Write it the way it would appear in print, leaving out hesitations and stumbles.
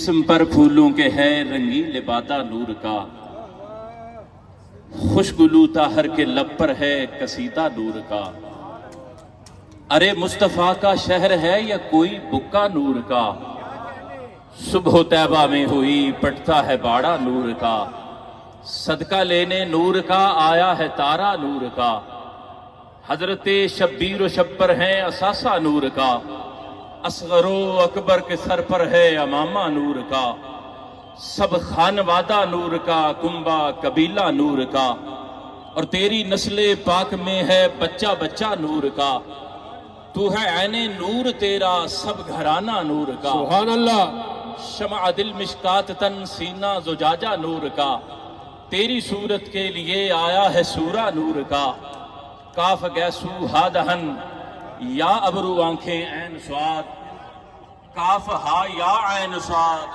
جسم پر پھولوں کے ہے رنگیل بادہ نور کا، خوشگلو طاہر کے لب پر ہے قصیدہ نور کا۔ ارے مصطفیٰ کا شہر ہے یا کوئی بکا نور کا، صبح طیبہ میں ہوئی پٹتا ہے باڑا نور کا۔ صدقہ لینے نور کا آیا ہے تارا نور کا، حضرت شبیر و شبر ہیں اثاثہ نور کا۔ اصغر و اکبر کے سر پر ہے امامہ نور کا، سب خانوادہ نور کا، کنبہ قبیلہ نور کا۔ اور تیری نسل پاک میں ہے بچہ بچہ نور کا، تو ہے عین نور تیرا سب گھرانہ نور کا۔ سبحان اللہ۔ شمع دل مشکات تن سینہ زجاجہ نور کا، تیری صورت کے لیے آیا ہے سورہ نور کا۔ کاف گیسو ہا دہن یا ابرو آنکھیں عین سواد، کاف ہا یا عین سواد۔